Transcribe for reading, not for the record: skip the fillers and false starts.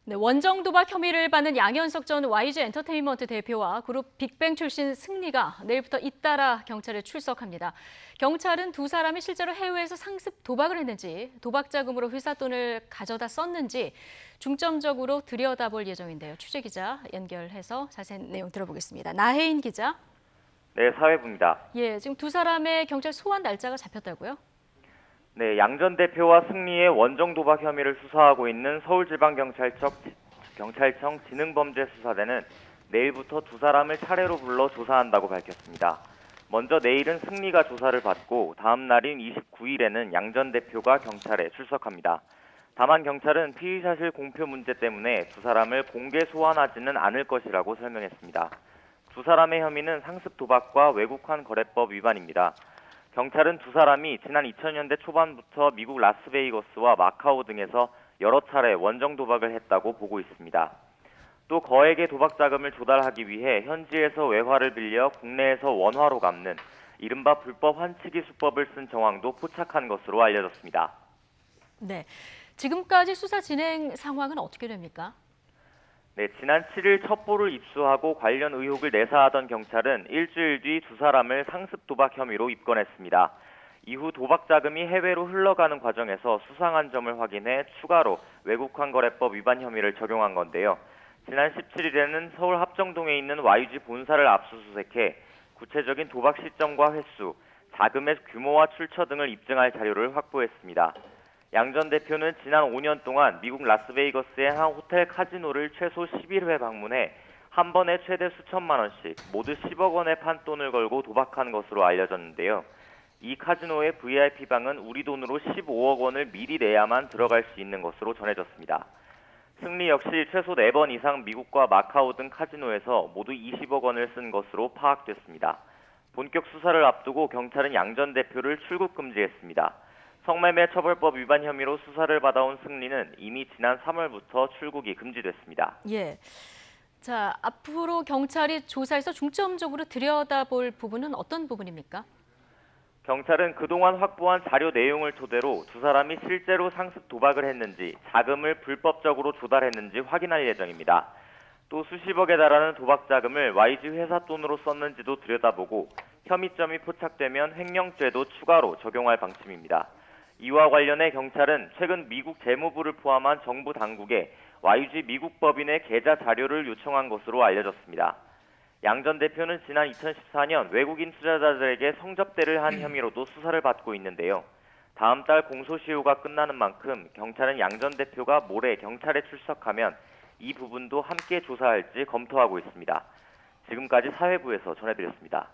네, 원정 도박 혐의를 받는 양현석 전 YG 엔터테인먼트 대표와 그룹 빅뱅 출신 승리가 내일부터 잇따라 경찰에 출석합니다. 경찰은 두 사람이 실제로 해외에서 상습 도박을 했는지, 도박 자금으로 회사 돈을 가져다 썼는지 중점적으로 들여다볼 예정인데요. 취재 기자 연결해서 자세한 내용 들어보겠습니다. 나혜인 기자. 네, 사회부입니다. 예, 지금 두 사람의 경찰 소환 날짜가 잡혔다고요? 네, 양 전 대표와 승리의 원정 도박 혐의를 수사하고 있는 서울지방경찰청 지능범죄수사대는 내일부터 두 사람을 차례로 불러 조사한다고 밝혔습니다. 먼저 내일은 승리가 조사를 받고 다음 날인 29일에는 양 전 대표가 경찰에 출석합니다. 다만 경찰은 피의사실 공표 문제 때문에 두 사람을 공개 소환하지는 않을 것이라고 설명했습니다. 두 사람의 혐의는 상습 도박과 외국환 거래법 위반입니다. 경찰은 두 사람이 지난 2000년대 초반부터 미국 라스베이거스와 마카오 등에서 여러 차례 원정 도박을 했다고 보고 있습니다. 또 거액의 도박 자금을 조달하기 위해 현지에서 외화를 빌려 국내에서 원화로 갚는 이른바 불법 환치기 수법을 쓴 정황도 포착한 것으로 알려졌습니다. 네, 지금까지 수사 진행 상황은 어떻게 됩니까? 네, 지난 7일 첩보를 입수하고 관련 의혹을 내사하던 경찰은 일주일 뒤 두 사람을 상습 도박 혐의로 입건했습니다. 이후 도박 자금이 해외로 흘러가는 과정에서 수상한 점을 확인해 추가로 외국환거래법 위반 혐의를 적용한 건데요. 지난 17일에는 서울 합정동에 있는 YG 본사를 압수수색해 구체적인 도박 시점과 횟수, 자금의 규모와 출처 등을 입증할 자료를 확보했습니다. 양 전 대표는 지난 5년 동안 미국 라스베이거스의 한 호텔 카지노를 최소 11회 방문해 한 번에 최대 수천만 원씩 모두 10억 원의 판돈을 걸고 도박한 것으로 알려졌는데요. 이 카지노의 VIP방은 우리 돈으로 15억 원을 미리 내야만 들어갈 수 있는 것으로 전해졌습니다. 승리 역시 최소 4번 이상 미국과 마카오 등 카지노에서 모두 20억 원을 쓴 것으로 파악됐습니다. 본격 수사를 앞두고 경찰은 양 전 대표를 출국 금지했습니다. 성매매 처벌법 위반 혐의로 수사를 받아온 승리는 이미 지난 3월부터 출국이 금지됐습니다. 예. 자, 앞으로 경찰이 조사에서 중점적으로 들여다볼 부분은 어떤 부분입니까? 경찰은 그동안 확보한 자료 내용을 토대로 두 사람이 실제로 상습 도박을 했는지, 자금을 불법적으로 조달했는지 확인할 예정입니다. 또 수십억에 달하는 도박 자금을 YG 회사 돈으로 썼는지도 들여다보고 혐의점이 포착되면 횡령죄도 추가로 적용할 방침입니다. 이와 관련해 경찰은 최근 미국 재무부를 포함한 정부 당국에 YG 미국 법인의 계좌 자료를 요청한 것으로 알려졌습니다. 양 전 대표는 지난 2014년 외국인 투자자들에게 성접대를 한 혐의로도 수사를 받고 있는데요. 다음 달 공소시효가 끝나는 만큼 경찰은 양 전 대표가 모레 경찰에 출석하면 이 부분도 함께 조사할지 검토하고 있습니다. 지금까지 사회부에서 전해드렸습니다.